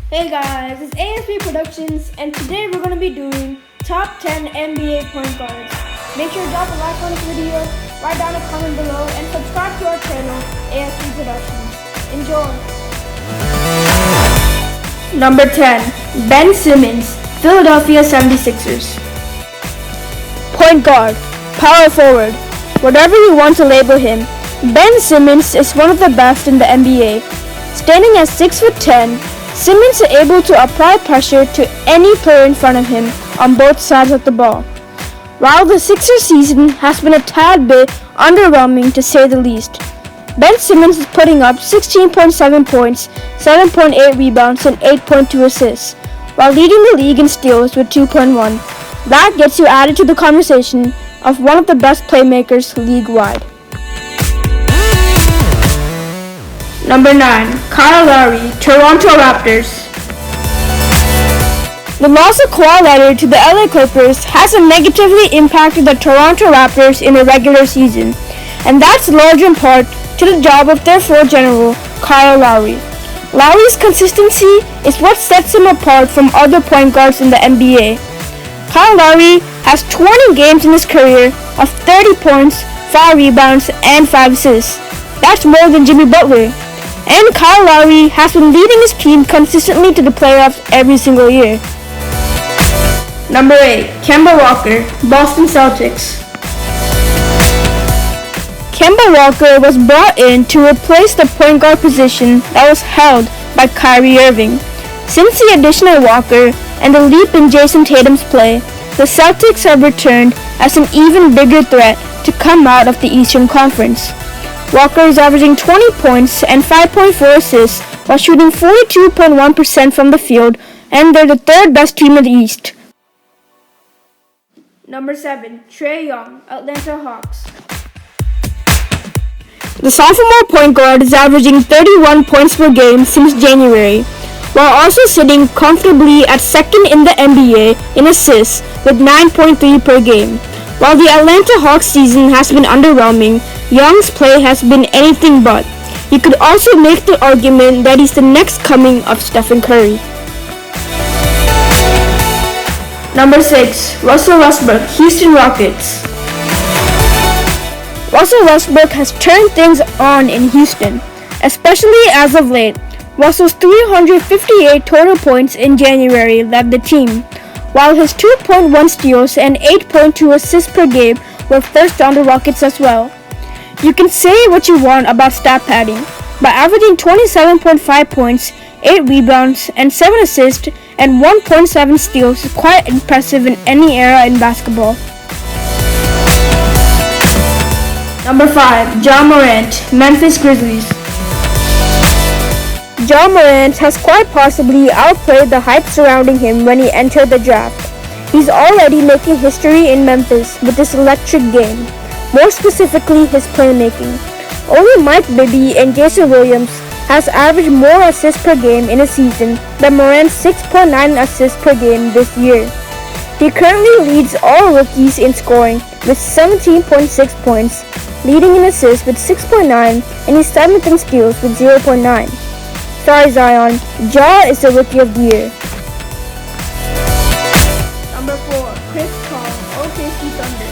Hey guys, it's ASP Productions, and today we're going to be doing Top 10 NBA Point Guards. Make sure to drop a like on this video, write down a comment below, and subscribe to our channel, ASP Productions. Enjoy! Number 10. Ben Simmons, Philadelphia 76ers. Point guard, power forward, whatever you want to label him, Ben Simmons is one of the best in the NBA. Standing at 6'10", Simmons is able to apply pressure to any player in front of him on both sides of the ball. While the Sixers season has been a tad bit underwhelming to say the least, Ben Simmons is putting up 16.7 points, 7.8 rebounds, and 8.2 assists, while leading the league in steals with 2.1. That gets you added to the conversation of one of the best playmakers league-wide. Number 9. Kyle Lowry, Toronto Raptors. The loss of Kawhi Leonard to the LA Clippers has negatively impacted the Toronto Raptors in the regular season, and that's large in part to the job of their floor general, Kyle Lowry. Lowry's consistency is what sets him apart from other point guards in the NBA. Kyle Lowry has 20 games in his career of 30 points, 5 rebounds, and 5 assists. That's more than Jimmy Butler. And Kyle Lowry has been leading his team consistently to the playoffs every single year. Number 8. Kemba Walker, Boston Celtics. Kemba Walker was brought in to replace the point guard position that was held by Kyrie Irving. Since the addition of Walker and the leap in Jason Tatum's play, the Celtics have returned as an even bigger threat to come out of the Eastern Conference. Walker is averaging 20 points and 5.4 assists while shooting 42.1% from the field, and they're the third best team in the East. Number 7. Trae Young, Atlanta Hawks. The sophomore point guard is averaging 31 points per game since January, while also sitting comfortably at second in the NBA in assists with 9.3 per game. While the Atlanta Hawks season has been underwhelming, Young's play has been anything but. You could also make the argument that he's the next coming of Stephen Curry. Number 6. Russell Westbrook, Houston Rockets. Russell Westbrook has turned things on in Houston, especially as of late. Russell's 358 total points in January led the team, while his 2.1 steals and 8.2 assists per game were first on the Rockets as well. You can say what you want about stat padding, but averaging 27.5 points, 8 rebounds, and 7 assists, and 1.7 steals is quite impressive in any era in basketball. Number 5. Ja Morant, Memphis Grizzlies. Ja Morant has quite possibly outplayed the hype surrounding him when he entered the draft. He's already making history in Memphis with his electric game, more specifically his playmaking. Only Mike Bibby and Jason Williams has averaged more assists per game in a season than Morant's 6.9 assists per game this year. He currently leads all rookies in scoring with 17.6 points, leading in assists with 6.9, and he's 7th in steals with 0.9. Sorry Zion, Ja is the Rookie of the Year. Number 4. Chris Paul, OKC Thunder.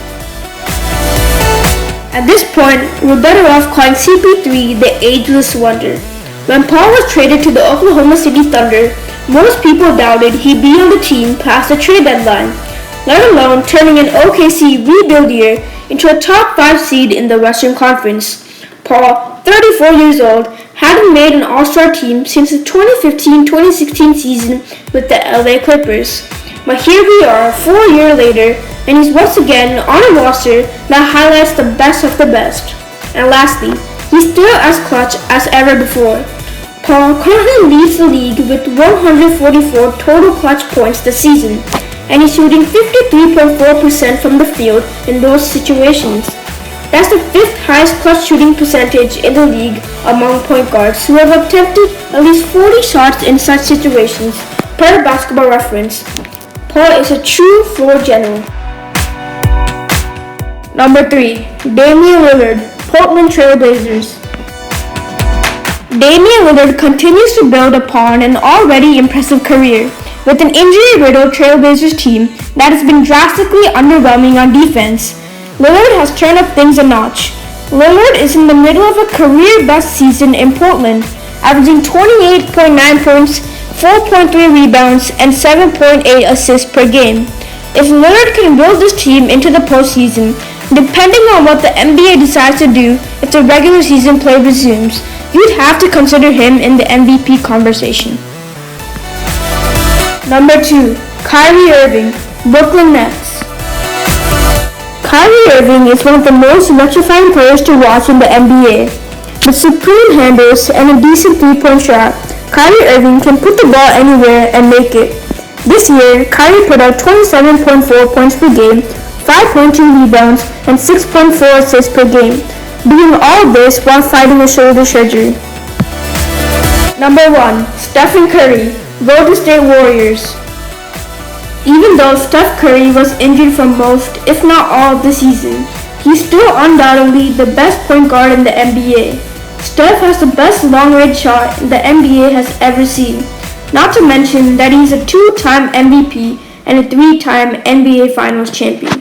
At this point, we're better off calling CP3 the ageless wonder. When Paul was traded to the Oklahoma City Thunder, most people doubted he'd be on the team past the trade deadline, let alone turning an OKC rebuild year into a top 5 seed in the Western Conference. Paul, 34 years old, hadn't made an All-Star team since the 2015-2016 season with the LA Clippers. But here we are 4 years later, and he's once again on a roster that highlights the best of the best. And lastly, he's still as clutch as ever before. Paul currently leads the league with 144 total clutch points this season, and he's shooting 53.4% from the field in those situations. That's the 5th highest clutch shooting percentage in the league among point guards who have attempted at least 40 shots in such situations, per Basketball Reference. Paul is a true floor general. Number 3. Damian Lillard, Portland Trail Blazers. Damian Lillard continues to build upon an already impressive career with an injury-riddled Trailblazers team that has been drastically underwhelming on defense. Lillard has turned up things a notch. Lillard is in the middle of a career-best season in Portland, averaging 28.9 points, 4.3 rebounds, and 7.8 assists per game. If Lillard can build this team into the postseason, depending on what the NBA decides to do if the regular season play resumes, you'd have to consider him in the MVP conversation. Number 2. Kyrie Irving, Brooklyn Nets. Kyrie Irving is one of the most electrifying players to watch in the NBA. With supreme handles and a decent three-point shot, Kyrie Irving can put the ball anywhere and make it. This year, Kyrie put up 27.4 points per game, 5.2 rebounds, and 6.4 assists per game, doing all this while fighting a shoulder surgery. Number 1. Stephen Curry, Golden State Warriors. Even though Steph Curry was injured for most, if not all, of the season, he's still undoubtedly the best point guard in the NBA. Steph has the best long-range shot the NBA has ever seen, not to mention that he's a 2-time MVP and a 3-time NBA Finals champion.